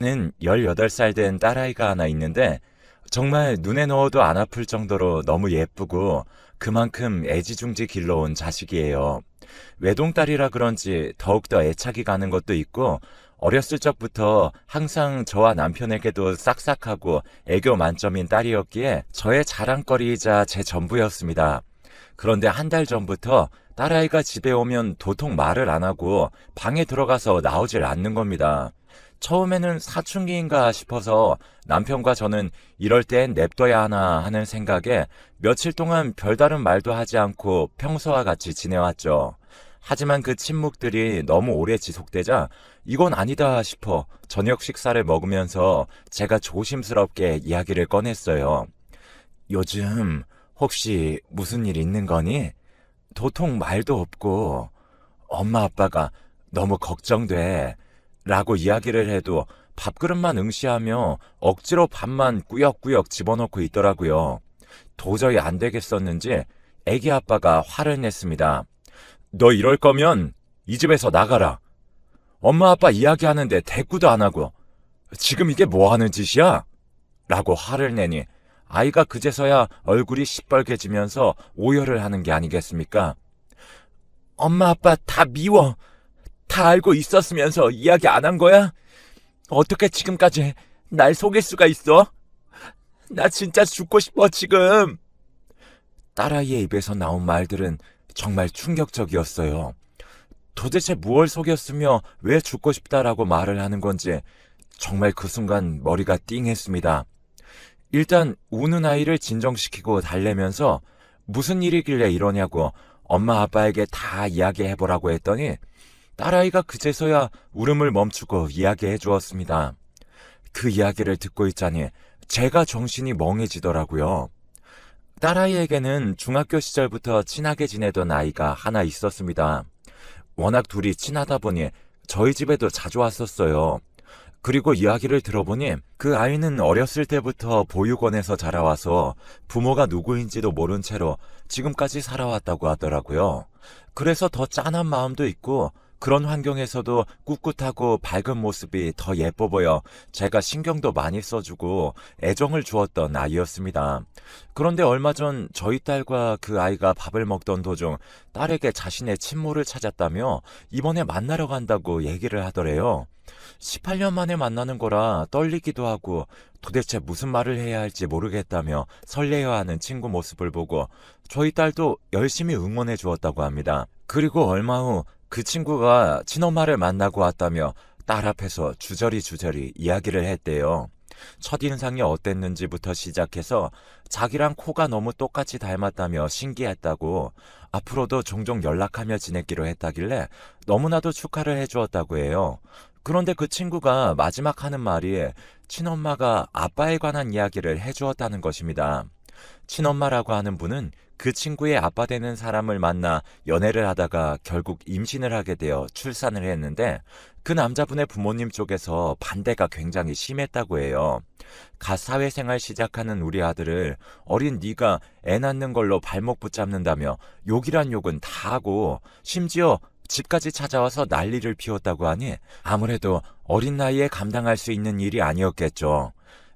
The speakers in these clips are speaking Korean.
저는 18살 된 딸아이가 하나 있는데 정말 눈에 넣어도 안 아플 정도로 너무 예쁘고 그만큼 애지중지 길러온 자식이에요. 외동딸이라 그런지 더욱더 애착이 가는 것도 있고 어렸을 적부터 항상 저와 남편에게도 싹싹하고 애교 만점인 딸이었기에 저의 자랑거리이자 제 전부였습니다. 그런데 한 달 전부터 딸아이가 집에 오면 도통 말을 안 하고 방에 들어가서 나오질 않는 겁니다. 처음에는 사춘기인가 싶어서 남편과 저는 이럴 땐 냅둬야 하나 하는 생각에 며칠 동안 별다른 말도 하지 않고 평소와 같이 지내왔죠. 하지만 그 침묵들이 너무 오래 지속되자 이건 아니다 싶어 저녁 식사를 먹으면서 제가 조심스럽게 이야기를 꺼냈어요. 요즘 혹시 무슨 일 있는 거니? 도통 말도 없고 엄마 아빠가 너무 걱정돼 라고 이야기를 해도 밥그릇만 응시하며 억지로 밥만 꾸역꾸역 집어넣고 있더라고요. 도저히 안 되겠었는지 애기 아빠가 화를 냈습니다. 너 이럴 거면 이 집에서 나가라. 엄마 아빠 이야기하는데 대꾸도 안 하고 지금 이게 뭐 하는 짓이야? 라고 화를 내니 아이가 그제서야 얼굴이 시뻘개지면서 오열을 하는 게 아니겠습니까? 엄마 아빠 다 미워. 다 알고 있었으면서 이야기 안 한 거야? 어떻게 지금까지 날 속일 수가 있어? 나 진짜 죽고 싶어 지금. 딸아이의 입에서 나온 말들은 정말 충격적이었어요. 도대체 무얼 속였으며 왜 죽고 싶다라고 말을 하는 건지 정말 그 순간 머리가 띵했습니다. 일단 우는 아이를 진정시키고 달래면서 무슨 일이길래 이러냐고 엄마 아빠에게 다 이야기해보라고 했더니 딸아이가 그제서야 울음을 멈추고 이야기해 주었습니다. 그 이야기를 듣고 있자니 제가 정신이 멍해지더라고요. 딸아이에게는 중학교 시절부터 친하게 지내던 아이가 하나 있었습니다. 워낙 둘이 친하다 보니 저희 집에도 자주 왔었어요. 그리고 이야기를 들어보니 그 아이는 어렸을 때부터 보육원에서 자라와서 부모가 누구인지도 모른 채로 지금까지 살아왔다고 하더라고요. 그래서 더 짠한 마음도 있고 그런 환경에서도 꿋꿋하고 밝은 모습이 더 예뻐 보여 제가 신경도 많이 써주고 애정을 주었던 아이였습니다. 그런데 얼마 전 저희 딸과 그 아이가 밥을 먹던 도중 딸에게 자신의 친모를 찾았다며 이번에 만나러 간다고 얘기를 하더래요. 18년 만에 만나는 거라 떨리기도 하고 도대체 무슨 말을 해야 할지 모르겠다며 설레어하는 친구 모습을 보고 저희 딸도 열심히 응원해 주었다고 합니다. 그리고 얼마 후 그 친구가 친엄마를 만나고 왔다며 딸 앞에서 주저리 이야기를 했대요. 첫인상이 어땠는지부터 시작해서 자기랑 코가 너무 똑같이 닮았다며 신기했다고 앞으로도 종종 연락하며 지냈기로 했다길래 너무나도 축하를 해주었다고 해요. 그런데 그 친구가 마지막 하는 말이 친엄마가 아빠에 관한 이야기를 해주었다는 것입니다. 친엄마라고 하는 분은 그 친구의 아빠 되는 사람을 만나 연애를 하다가 결국 임신을 하게 되어 출산을 했는데 그 남자분의 부모님 쪽에서 반대가 굉장히 심했다고 해요. 갓 사회생활 시작하는 우리 아들을 어린 네가 애 낳는 걸로 발목 붙잡는다며 욕이란 욕은 다 하고 심지어 집까지 찾아와서 난리를 피웠다고 하니 아무래도 어린 나이에 감당할 수 있는 일이 아니었겠죠.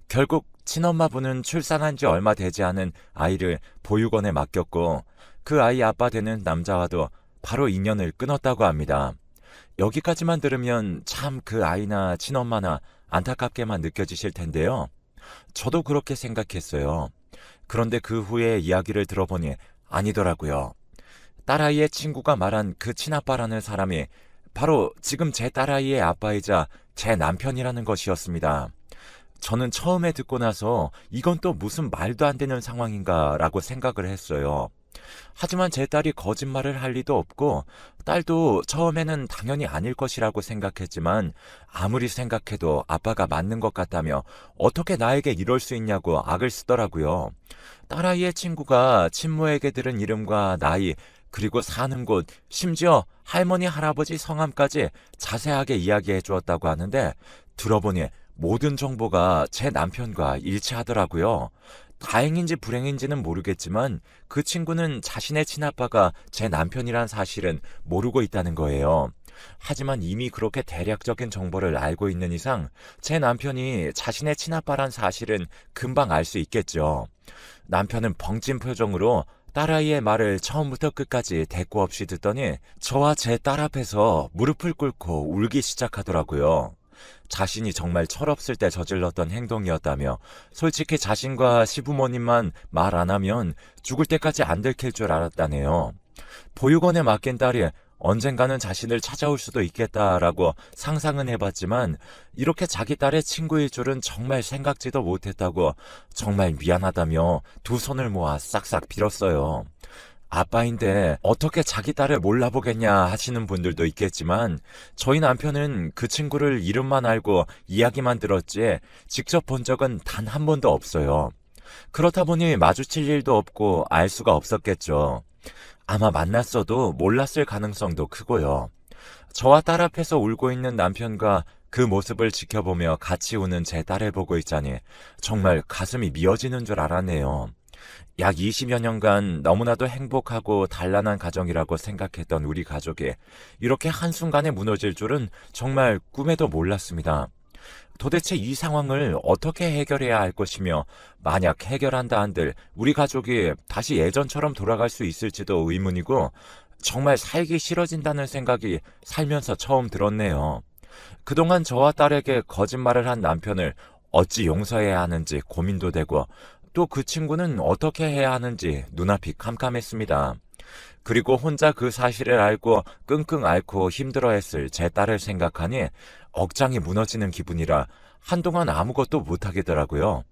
결국 친엄마분은 출산한 지 얼마 되지 않은 아이를 보육원에 맡겼고 그 아이 아빠 되는 남자와도 바로 인연을 끊었다고 합니다. 여기까지만 들으면 참 그 아이나 친엄마나 안타깝게만 느껴지실 텐데요. 저도 그렇게 생각했어요. 그런데 그 후에 이야기를 들어보니 아니더라고요. 딸아이의 친구가 말한 그 친아빠라는 사람이 바로 지금 제 딸아이의 아빠이자 제 남편이라는 것이었습니다. 저는 처음에 듣고 나서 이건 또 무슨 말도 안 되는 상황인가 라고 생각을 했어요. 하지만 제 딸이 거짓말을 할 리도 없고 딸도 처음에는 당연히 아닐 것이라고 생각했지만 아무리 생각해도 아빠가 맞는 것 같다며 어떻게 나에게 이럴 수 있냐고 악을 쓰더라고요. 딸아이의 친구가 친모에게 들은 이름과 나이 그리고 사는 곳 심지어 할머니 할아버지 성함까지 자세하게 이야기해 주었다고 하는데 들어보니 모든 정보가 제 남편과 일치하더라고요. 다행인지 불행인지는 모르겠지만 그 친구는 자신의 친아빠가 제 남편이란 사실은 모르고 있다는 거예요. 하지만 이미 그렇게 대략적인 정보를 알고 있는 이상 제 남편이 자신의 친아빠란 사실은 금방 알 수 있겠죠. 남편은 벙찐 표정으로 딸아이의 말을 처음부터 끝까지 대꾸 없이 듣더니 저와 제 딸 앞에서 무릎을 꿇고 울기 시작하더라고요. 자신이 정말 철없을 때 저질렀던 행동이었다며 솔직히 자신과 시부모님만 말 안 하면 죽을 때까지 안 들킬 줄 알았다네요. 보육원에 맡긴 딸이 언젠가는 자신을 찾아올 수도 있겠다라고 상상은 해봤지만 이렇게 자기 딸의 친구일 줄은 정말 생각지도 못했다고 정말 미안하다며 두 손을 모아 싹싹 빌었어요. 아빠인데 어떻게 자기 딸을 몰라보겠냐 하시는 분들도 있겠지만 저희 남편은 그 친구를 이름만 알고 이야기만 들었지 직접 본 적은 단 한 번도 없어요. 그렇다 보니 마주칠 일도 없고 알 수가 없었겠죠. 아마 만났어도 몰랐을 가능성도 크고요. 저와 딸 앞에서 울고 있는 남편과 그 모습을 지켜보며 같이 우는 제 딸을 보고 있자니 정말 가슴이 미어지는 줄 알았네요. 약 20여 년간 너무나도 행복하고 단란한 가정이라고 생각했던 우리 가족이 이렇게 한순간에 무너질 줄은 정말 꿈에도 몰랐습니다. 도대체 이 상황을 어떻게 해결해야 할 것이며 만약 해결한다 한들 우리 가족이 다시 예전처럼 돌아갈 수 있을지도 의문이고 정말 살기 싫어진다는 생각이 살면서 처음 들었네요. 그동안 저와 딸에게 거짓말을 한 남편을 어찌 용서해야 하는지 고민도 되고 또 그 친구는 어떻게 해야 하는지 눈앞이 캄캄했습니다. 그리고 혼자 그 사실을 알고 끙끙 앓고 힘들어했을 제 딸을 생각하니 억장이 무너지는 기분이라 한동안 아무것도 못하겠더라고요.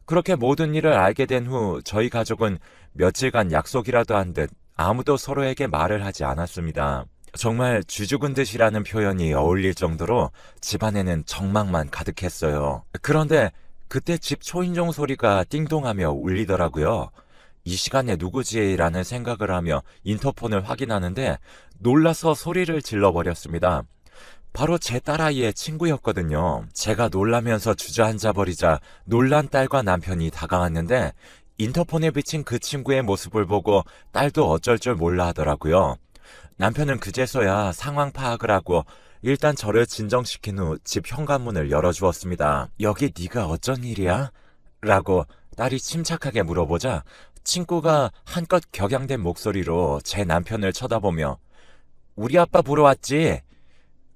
그렇게 모든 일을 알게 된 후 저희 가족은 며칠간 약속이라도 한 듯 아무도 서로에게 말을 하지 않았습니다. 정말 쥐죽은 듯이라는 표현이 어울릴 정도로 집안에는 정막만 가득했어요. 그런데 그때 집 초인종 소리가 띵동하며 울리더라고요. 이 시간에 누구지라는 생각을 하며 인터폰을 확인하는데 놀라서 소리를 질러버렸습니다. 바로 제 딸아이의 친구였거든요. 제가 놀라면서 주저앉아버리자 놀란 딸과 남편이 다가왔는데 인터폰에 비친 그 친구의 모습을 보고 딸도 어쩔 줄 몰라 하더라고요. 남편은 그제서야 상황 파악을 하고 일단 저를 진정시킨 후 집 현관문을 열어주었습니다. 여기 네가 어쩐 일이야? 라고 딸이 침착하게 물어보자 친구가 한껏 격양된 목소리로 제 남편을 쳐다보며 우리 아빠 보러 왔지?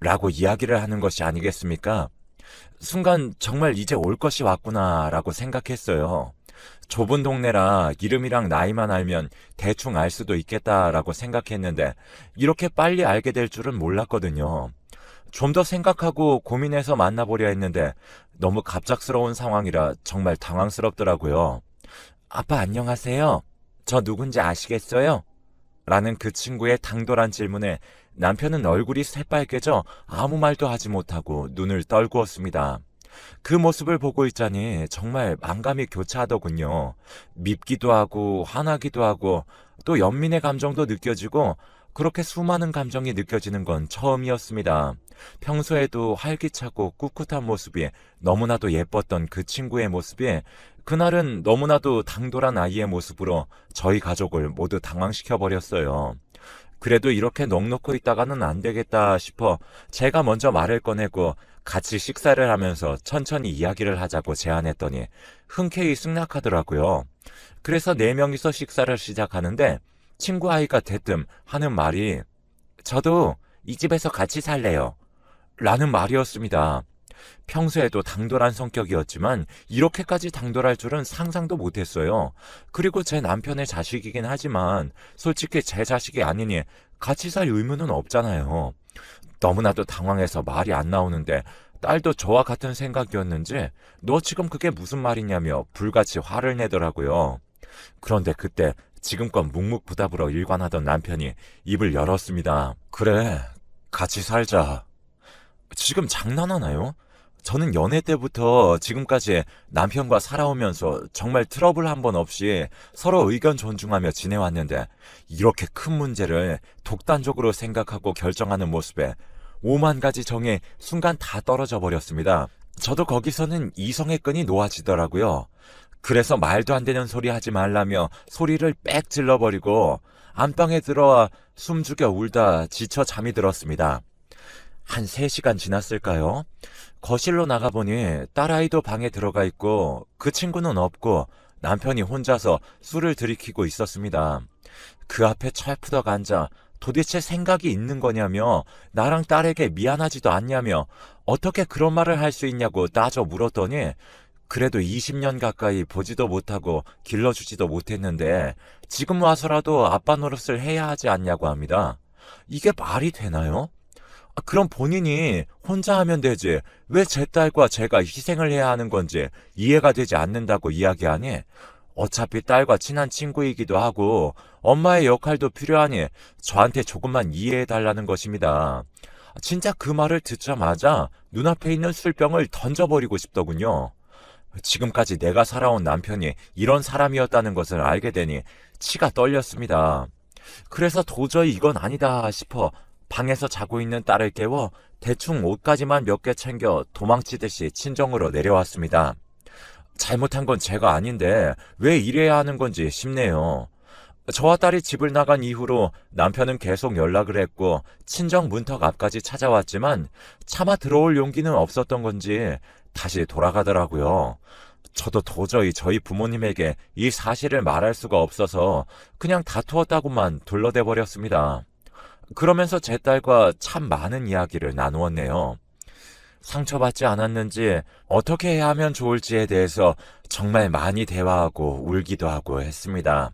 라고 이야기를 하는 것이 아니겠습니까? 순간 정말 이제 올 것이 왔구나 라고 생각했어요. 좁은 동네라 이름이랑 나이만 알면 대충 알 수도 있겠다라고 생각했는데 이렇게 빨리 알게 될 줄은 몰랐거든요. 좀 더 생각하고 고민해서 만나보려 했는데 너무 갑작스러운 상황이라 정말 당황스럽더라고요. 아빠 안녕하세요. 저 누군지 아시겠어요? 라는 그 친구의 당돌한 질문에 남편은 얼굴이 새빨개져 아무 말도 하지 못하고 눈을 떨구었습니다. 그 모습을 보고 있자니 정말 만감이 교차하더군요. 밉기도 하고 화나기도 하고 또 연민의 감정도 느껴지고 그렇게 수많은 감정이 느껴지는 건 처음이었습니다. 평소에도 활기차고 꿋꿋한 모습이 너무나도 예뻤던 그 친구의 모습이 그날은 너무나도 당돌한 아이의 모습으로 저희 가족을 모두 당황시켜버렸어요. 그래도 이렇게 넋놓고 있다가는 안 되겠다 싶어 제가 먼저 말을 꺼내고 같이 식사를 하면서 천천히 이야기를 하자고 제안했더니 흔쾌히 승낙하더라고요. 그래서 4명이서 식사를 시작하는데 친구 아이가 대뜸 하는 말이 저도 이 집에서 같이 살래요. 라는 말이었습니다. 평소에도 당돌한 성격이었지만 이렇게까지 당돌할 줄은 상상도 못했어요. 그리고 제 남편의 자식이긴 하지만 솔직히 제 자식이 아니니 같이 살 의무는 없잖아요. 너무나도 당황해서 말이 안 나오는데 딸도 저와 같은 생각이었는지 너 지금 그게 무슨 말이냐며 불같이 화를 내더라고요. 그런데 그때 지금껏 묵묵부답으로 일관하던 남편이 입을 열었습니다. 그래, 같이 살자. 지금 장난하나요? 저는 연애 때부터 지금까지 남편과 살아오면서 정말 트러블 한 번 없이 서로 의견 존중하며 지내왔는데 이렇게 큰 문제를 독단적으로 생각하고 결정하는 모습에 5만 가지 정이 순간 다 떨어져 버렸습니다. 저도 거기서는 이성의 끈이 놓아지더라고요. 그래서 말도 안 되는 소리 하지 말라며 소리를 빽 질러버리고 안방에 들어와 숨죽여 울다 지쳐 잠이 들었습니다. 한 3시간 지났을까요? 거실로 나가보니 딸아이도 방에 들어가 있고 그 친구는 없고 남편이 혼자서 술을 들이키고 있었습니다. 그 앞에 철푸덕 앉아 도대체 생각이 있는 거냐며 나랑 딸에게 미안하지도 않냐며 어떻게 그런 말을 할 수 있냐고 따져 물었더니 그래도 20년 가까이 보지도 못하고 길러주지도 못했는데 지금 와서라도 아빠 노릇을 해야 하지 않냐고 합니다. 이게 말이 되나요? 그럼 본인이 혼자 하면 되지. 왜 제 딸과 제가 희생을 해야 하는 건지 이해가 되지 않는다고 이야기하니 어차피 딸과 친한 친구이기도 하고 엄마의 역할도 필요하니 저한테 조금만 이해해달라는 것입니다. 진짜 그 말을 듣자마자 눈앞에 있는 술병을 던져버리고 싶더군요. 지금까지 내가 살아온 남편이 이런 사람이었다는 것을 알게 되니 치가 떨렸습니다. 그래서 도저히 이건 아니다 싶어 방에서 자고 있는 딸을 깨워 대충 옷까지만 몇 개 챙겨 도망치듯이 친정으로 내려왔습니다. 잘못한 건 제가 아닌데 왜 이래야 하는 건지 싶네요. 저와 딸이 집을 나간 이후로 남편은 계속 연락을 했고 친정 문턱 앞까지 찾아왔지만 차마 들어올 용기는 없었던 건지 다시 돌아가더라고요. 저도 도저히 저희 부모님에게 이 사실을 말할 수가 없어서 그냥 다투었다고만 둘러대 버렸습니다. 그러면서 제 딸과 참 많은 이야기를 나누었네요. 상처받지 않았는지 어떻게 해야 하면 좋을지에 대해서 정말 많이 대화하고 울기도 하고 했습니다.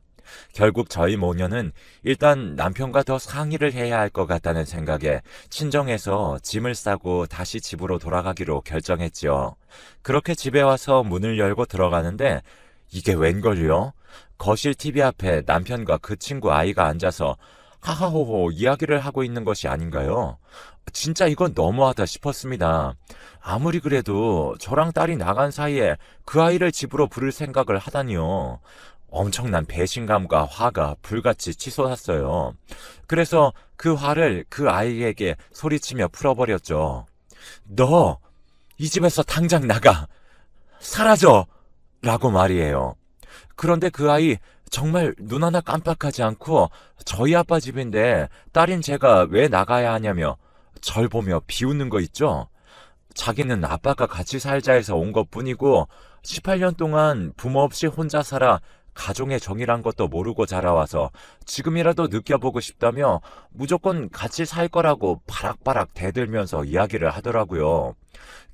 결국 저희 모녀는 일단 남편과 더 상의를 해야 할 것 같다는 생각에 친정에서 짐을 싸고 다시 집으로 돌아가기로 결정했지요. 그렇게 집에 와서 문을 열고 들어가는데 이게 웬걸요? 거실 TV 앞에 남편과 그 친구 아이가 앉아서 하하호호 이야기를 하고 있는 것이 아닌가요? 진짜 이건 너무하다 싶었습니다. 아무리 그래도 저랑 딸이 나간 사이에 그 아이를 집으로 부를 생각을 하다니요. 엄청난 배신감과 화가 불같이 치솟았어요. 그래서 그 화를 그 아이에게 소리치며 풀어버렸죠. 너, 이 집에서 당장 나가! 사라져! 라고 말이에요. 그런데 그 아이 정말 눈 하나 깜빡하지 않고 저희 아빠 집인데 딸인 제가 왜 나가야 하냐며 절 보며 비웃는 거 있죠? 자기는 아빠가 같이 살자 해서 온 것뿐이고 18년 동안 부모 없이 혼자 살아 가족의 정이란 것도 모르고 자라와서 지금이라도 느껴보고 싶다며 무조건 같이 살 거라고 바락바락 대들면서 이야기를 하더라고요.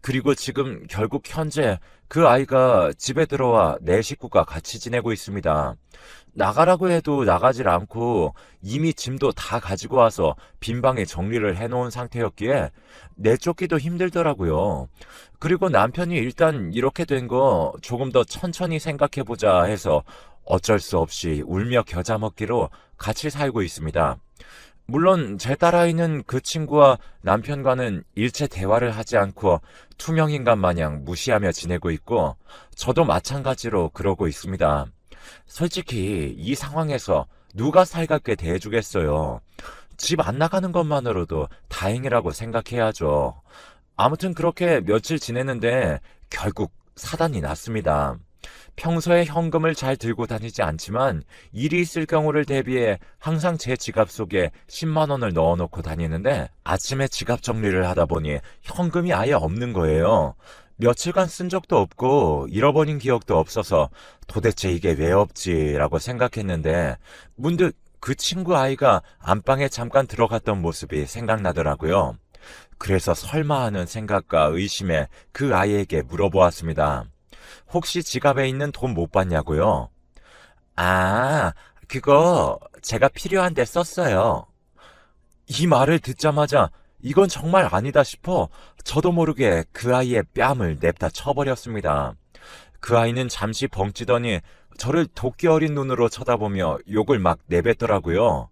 그리고 지금 결국 현재 그 아이가 집에 들어와 내 식구가 같이 지내고 있습니다. 나가라고 해도 나가질 않고 이미 짐도 다 가지고 와서 빈 방에 정리를 해놓은 상태였기에 내쫓기도 힘들더라고요. 그리고 남편이 일단 이렇게 된 거 조금 더 천천히 생각해보자 해서 어쩔 수 없이 울며 겨자 먹기로 같이 살고 있습니다. 물론 제 딸아이는 그 친구와 남편과는 일체 대화를 하지 않고 투명인간 마냥 무시하며 지내고 있고 저도 마찬가지로 그러고 있습니다. 솔직히 이 상황에서 누가 살갑게 대해주겠어요. 집 안 나가는 것만으로도 다행이라고 생각해야죠. 아무튼 그렇게 며칠 지냈는데 결국 사단이 났습니다. 평소에 현금을 잘 들고 다니지 않지만 일이 있을 경우를 대비해 항상 제 지갑 속에 10만 원을 넣어놓고 다니는데 아침에 지갑 정리를 하다 보니 현금이 아예 없는 거예요. 며칠간 쓴 적도 없고 잃어버린 기억도 없어서 도대체 이게 왜 없지라고 생각했는데 문득 그 친구 아이가 안방에 잠깐 들어갔던 모습이 생각나더라고요. 그래서 설마 하는 생각과 의심에 그 아이에게 물어보았습니다. 혹시 지갑에 있는 돈 못 봤냐고요? 아, 그거 제가 필요한데 썼어요. 이 말을 듣자마자 이건 정말 아니다 싶어 저도 모르게 그 아이의 뺨을 냅다 쳐버렸습니다. 그 아이는 잠시 벙찌더니 저를 도끼 어린 눈으로 쳐다보며 욕을 막 내뱉더라고요.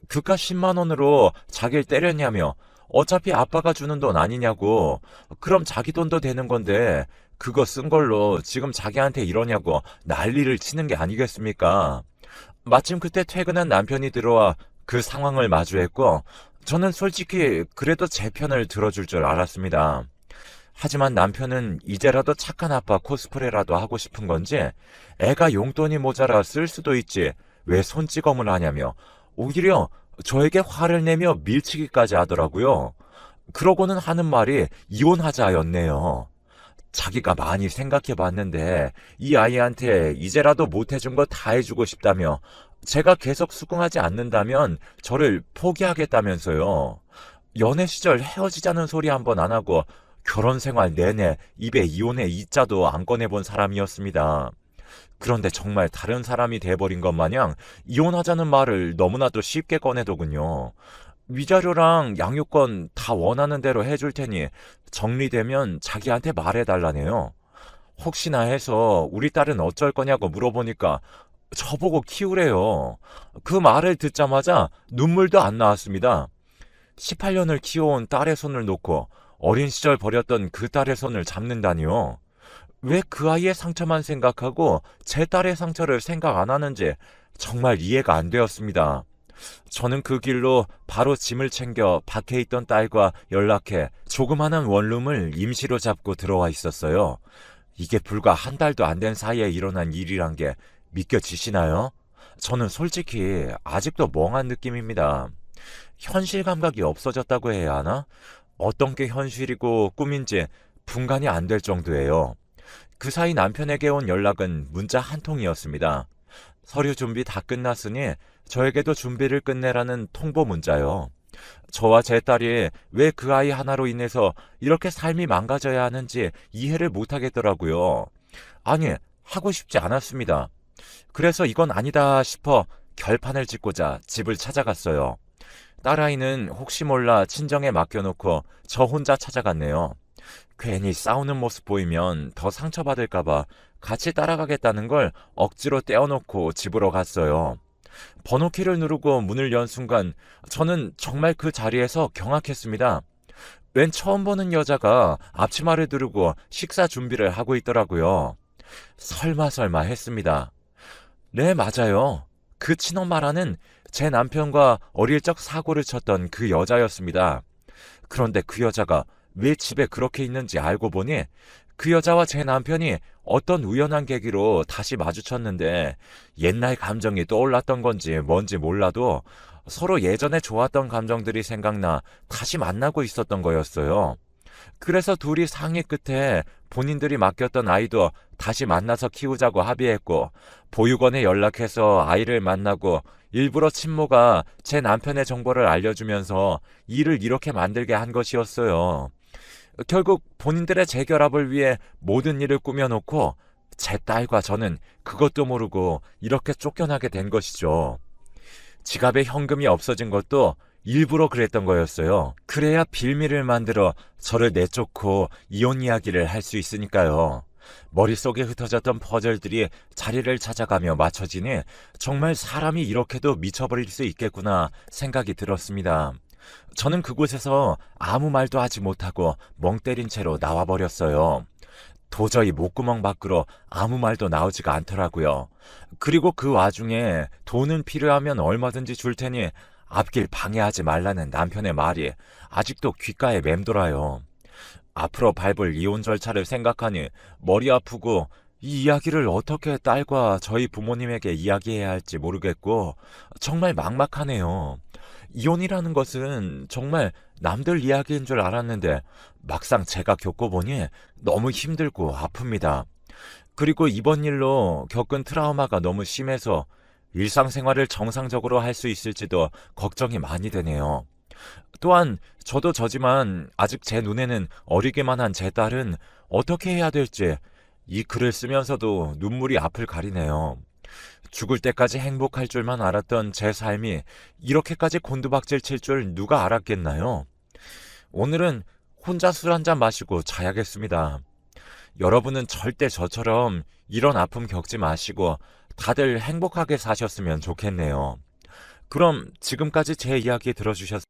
그깟 10만 원으로 자기를 때렸냐며 어차피 아빠가 주는 돈 아니냐고. 그럼 자기 돈도 되는 건데 그거 쓴 걸로 지금 자기한테 이러냐고 난리를 치는 게 아니겠습니까? 마침 그때 퇴근한 남편이 들어와 그 상황을 마주했고 저는 솔직히 그래도 제 편을 들어줄 줄 알았습니다. 하지만 남편은 이제라도 착한 아빠 코스프레라도 하고 싶은 건지 애가 용돈이 모자라 쓸 수도 있지 왜 손찌검을 하냐며 오히려 저에게 화를 내며 밀치기까지 하더라고요. 그러고는 하는 말이 이혼하자였네요. 자기가 많이 생각해 봤는데 이 아이한테 이제라도 못 해준 거 다 해주고 싶다며 제가 계속 수긍하지 않는다면 저를 포기하겠다면서요. 연애 시절 헤어지자는 소리 한 번 안 하고 결혼 생활 내내 입에 이혼의 이자도 안 꺼내본 사람이었습니다. 그런데 정말 다른 사람이 돼버린 것 마냥 이혼하자는 말을 너무나도 쉽게 꺼내더군요. 위자료랑 양육권 다 원하는 대로 해줄 테니 정리되면 자기한테 말해달라네요. 혹시나 해서 우리 딸은 어쩔 거냐고 물어보니까 저보고 키우래요. 그 말을 듣자마자 눈물도 안 나왔습니다. 18년을 키워온 딸의 손을 놓고 어린 시절 버렸던 그 딸의 손을 잡는다니요. 왜 그 아이의 상처만 생각하고 제 딸의 상처를 생각 안 하는지 정말 이해가 안 되었습니다. 저는 그 길로 바로 짐을 챙겨 밖에 있던 딸과 연락해 조그마한 원룸을 임시로 잡고 들어와 있었어요. 이게 불과 한 달도 안 된 사이에 일어난 일이란 게 믿겨지시나요? 저는 솔직히 아직도 멍한 느낌입니다. 현실 감각이 없어졌다고 해야 하나? 어떤 게 현실이고 꿈인지 분간이 안 될 정도예요. 그 사이 남편에게 온 연락은 문자 한 통이었습니다. 서류 준비 다 끝났으니 저에게도 준비를 끝내라는 통보 문자요. 저와 제 딸이 왜 그 아이 하나로 인해서 이렇게 삶이 망가져야 하는지 이해를 못하겠더라고요. 아니, 하고 싶지 않았습니다. 그래서 이건 아니다 싶어 결판을 짓고자 집을 찾아갔어요. 딸아이는 혹시 몰라 친정에 맡겨놓고 저 혼자 찾아갔네요. 괜히 싸우는 모습 보이면 더 상처받을까봐 같이 따라가겠다는 걸 억지로 떼어놓고 집으로 갔어요. 번호키를 누르고 문을 연 순간 저는 정말 그 자리에서 경악했습니다. 웬 처음 보는 여자가 앞치마를 두르고 식사 준비를 하고 있더라고요. 설마 했습니다. 네, 맞아요. 그 친엄마라는 제 남편과 어릴 적 사고를 쳤던 그 여자였습니다. 그런데 그 여자가 왜 집에 그렇게 있는지 알고 보니 그 여자와 제 남편이 어떤 우연한 계기로 다시 마주쳤는데 옛날 감정이 떠올랐던 건지 뭔지 몰라도 서로 예전에 좋았던 감정들이 생각나 다시 만나고 있었던 거였어요. 그래서 둘이 상의 끝에 본인들이 맡겼던 아이도 다시 만나서 키우자고 합의했고 보육원에 연락해서 아이를 만나고 일부러 친모가 제 남편의 정보를 알려주면서 일을 이렇게 만들게 한 것이었어요. 결국 본인들의 재결합을 위해 모든 일을 꾸며놓고 제 딸과 저는 그것도 모르고 이렇게 쫓겨나게 된 것이죠. 지갑에 현금이 없어진 것도 일부러 그랬던 거였어요. 그래야 빌미를 만들어 저를 내쫓고 이혼 이야기를 할 수 있으니까요. 머릿속에 흩어졌던 퍼즐들이 자리를 찾아가며 맞춰지니 정말 사람이 이렇게도 미쳐버릴 수 있겠구나 생각이 들었습니다. 저는 그곳에서 아무 말도 하지 못하고 멍 때린 채로 나와버렸어요. 도저히 목구멍 밖으로 아무 말도 나오지가 않더라고요. 그리고 그 와중에 돈은 필요하면 얼마든지 줄 테니 앞길 방해하지 말라는 남편의 말이 아직도 귓가에 맴돌아요. 앞으로 밟을 이혼 절차를 생각하니 머리 아프고 이 이야기를 어떻게 딸과 저희 부모님에게 이야기해야 할지 모르겠고 정말 막막하네요. 이혼이라는 것은 정말 남들 이야기인 줄 알았는데 막상 제가 겪어보니 너무 힘들고 아픕니다. 그리고 이번 일로 겪은 트라우마가 너무 심해서 일상생활을 정상적으로 할 수 있을지도 걱정이 많이 되네요. 또한 저도 저지만 아직 제 눈에는 어리기만 한 제 딸은 어떻게 해야 될지 이 글을 쓰면서도 눈물이 앞을 가리네요. 죽을 때까지 행복할 줄만 알았던 제 삶이 이렇게까지 곤두박질 칠 줄 누가 알았겠나요? 오늘은 혼자 술 한잔 마시고 자야겠습니다. 여러분은 절대 저처럼 이런 아픔 겪지 마시고 다들 행복하게 사셨으면 좋겠네요. 그럼 지금까지 제 이야기 들어주셨습니다.